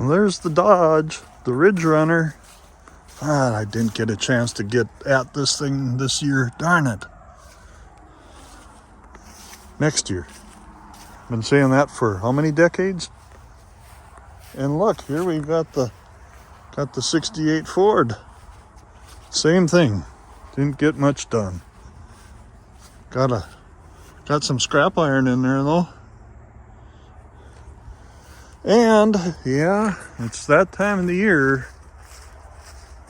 Well, there's the Dodge, the Ridge Runner. Ah, I didn't get a chance to get at this thing this year. Darn it. Next year. Been saying that for how many decades? And look, here we've got the 68 Ford. Same thing. Didn't get much done. Got some scrap iron in there though. And yeah, it's that time of the year.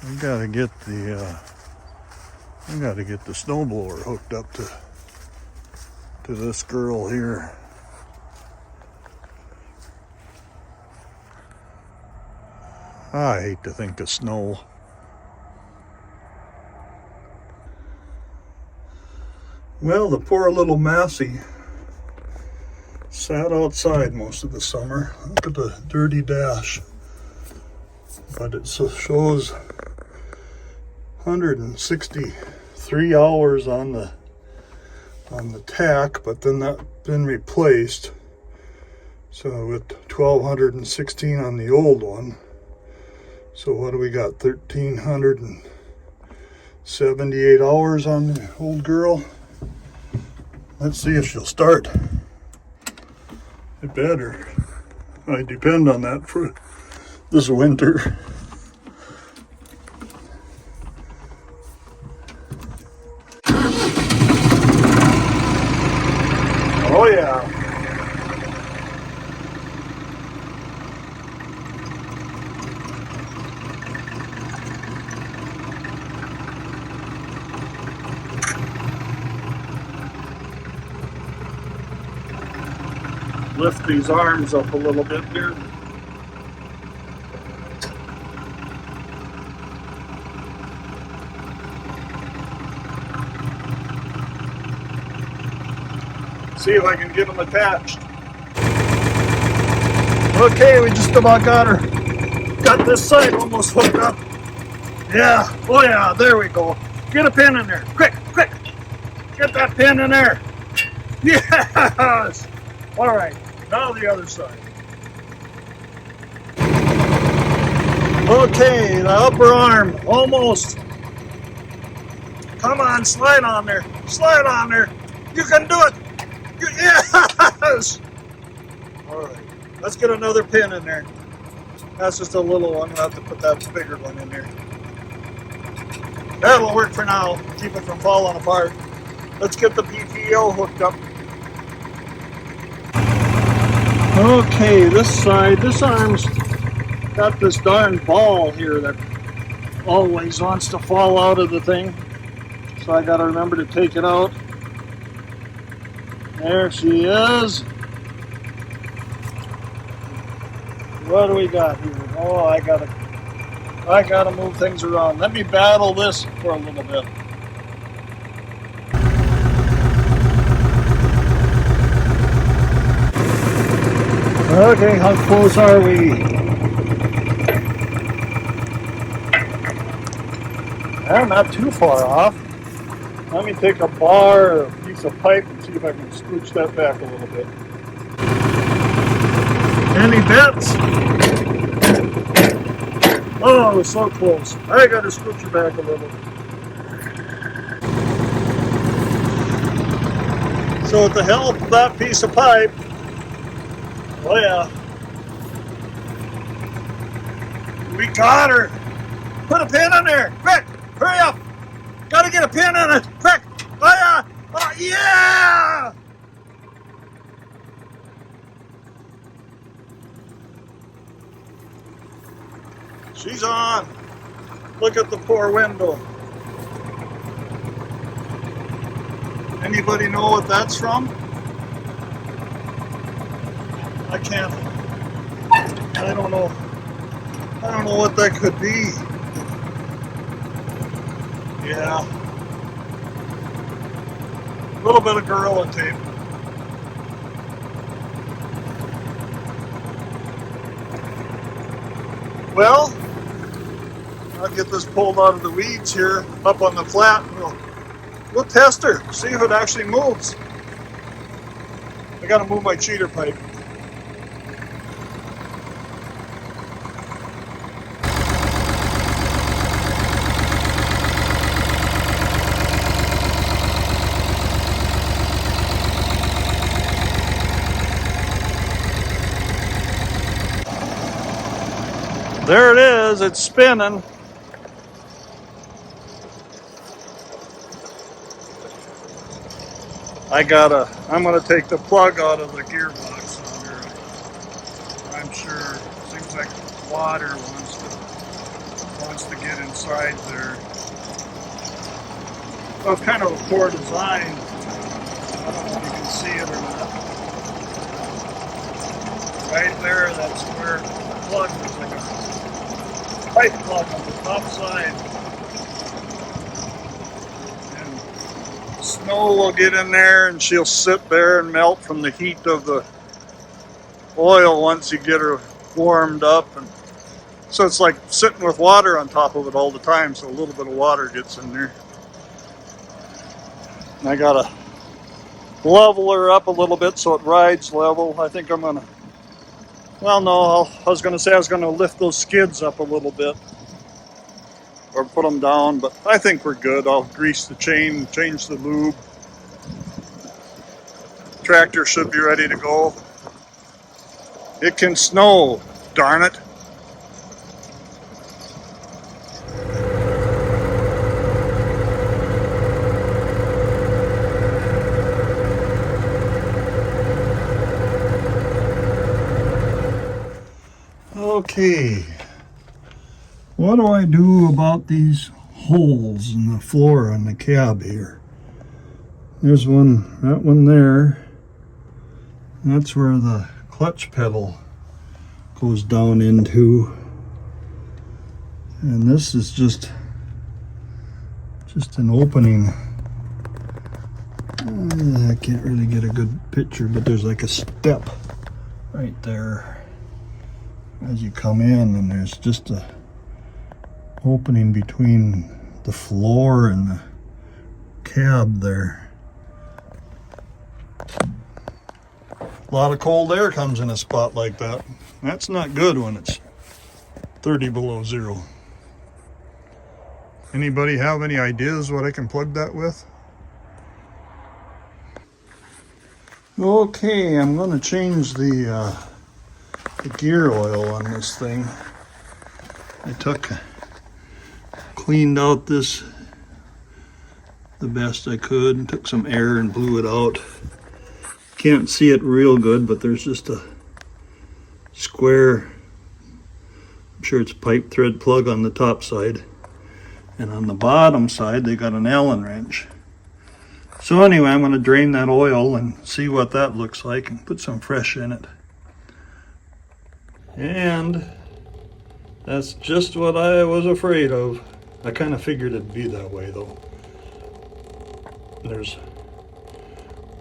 We gotta get the snowblower hooked up to this girl here. I hate to think of snow. Well, the poor little Massey sat outside most of the summer. Look at the dirty dash. But it shows 163 hours on the tack, but then that's been replaced. So with 1,216 on the old one. So what do we got? 1,378 hours on the old girl. Let's see if she'll start. It better. I depend on that for this winter. Oh yeah. Lift these arms up a little bit here. See if I can get them attached. Okay, we just about got her. Got this side almost hooked up. Yeah, oh yeah, there we go. Get a pin in there, quick, quick. Get that pin in there. Yes! All right, now the other side. Okay, the upper arm, almost. Come on, slide on there. Slide on there. You can do it. Yes! All right, let's get another pin in there. That's just a little one. We'll have to put that bigger one in there. That'll work for now. Keep it from falling apart. Let's get the PTO hooked up. Okay, this side, this arm's got this darn ball here that always wants to fall out of the thing. So I gotta remember to take it out. There she is. What do we got here? Oh, I gotta move things around. Let me battle this for a little bit. Okay, how close are we? I'm not too far off. Let me take a bar or a piece of pipe and see if I can scooch that back a little bit. Any bets? Oh, so close. I gotta scooch it back a little. So with the help of that piece of pipe, oh yeah, we got her. Put a pin in there, quick, hurry up. Gotta get a pin in it, quick. Oh yeah, oh yeah. She's on. Look at the poor window. Anybody know what that's from? I can't. I don't know. I don't know what that could be. Yeah. A little bit of Gorilla Tape. Well, I'll get this pulled out of the weeds here, up on the flat, and we'll test her, see if it actually moves. I gotta move my cheater pipe. There it is, it's spinning. I'm gonna take the plug out of the gearbox on here. I'm sure, seems like water wants to get inside there. So it's kind of a poor design. I don't know if you can see it or not. Right there, that's where the plug is, like a pipe plug on the top side. And snow will get in there and she'll sit there and melt from the heat of the oil once you get her warmed up. And so it's like sitting with water on top of it all the time, so a little bit of water gets in there. And I gotta level her up a little bit so it rides level. I think I'm gonna, well no, I was gonna say I was gonna lift those skids up a little bit or put them down, but I think we're good. I'll grease the chain, change the lube. Tractor should be ready to go. It can snow, darn it. Okay, what do I do about these holes in the floor on the cab here? There's one, that one there. That's where the clutch pedal goes down into. And this is just an opening. I can't really get a good picture, but there's like a step right there as you come in, and there's just a opening between the floor and the cab there. A lot of cold air comes in a spot like that. That's not good when it's 30 below zero. Anybody have any ideas what I can plug that with? Okay, I'm going to change the gear oil on this thing. I cleaned out this the best I could and took some air and blew it out. Can't see it real good, but there's just a square, I'm sure it's a pipe thread plug on the top side, and on the bottom side they got an Allen wrench. So anyway, I'm going to drain that oil and see what that looks like and put some fresh in it. And that's just what I was afraid of. I kind of figured it'd be that way though. There's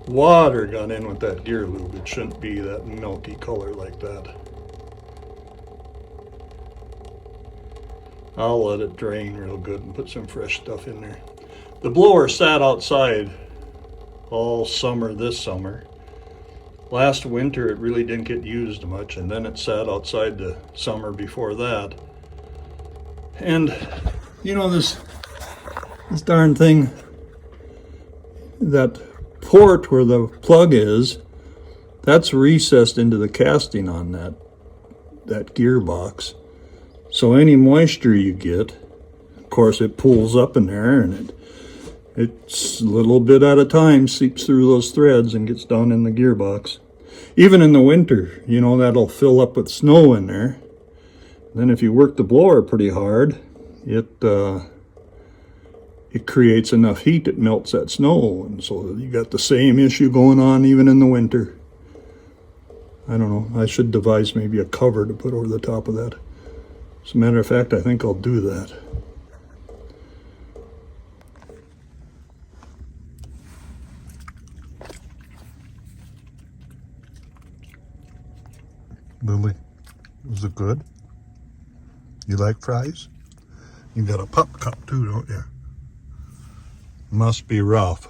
water got in with that gear lube. It shouldn't be that milky color like that. I'll let it drain real good and put some fresh stuff in there. The blower sat outside all summer this summer. Last winter it really didn't get used much, and then it sat outside the summer before that. And you know, this darn thing, that port where the plug is, that's recessed into the casting on that gearbox. So any moisture you get, of course it pulls up in there, and it's a little bit at a time seeps through those threads and gets down in the gearbox. Even in the winter, you know, that'll fill up with snow in there. Then if you work the blower pretty hard, it creates enough heat that melts that snow, and so you got the same issue going on even in the winter. I don't know, I should devise maybe a cover to put over the top of that. As a matter of fact, I think I'll do that. Lily, was it good? You like fries? You got a pup cup too, don't you? Must be rough.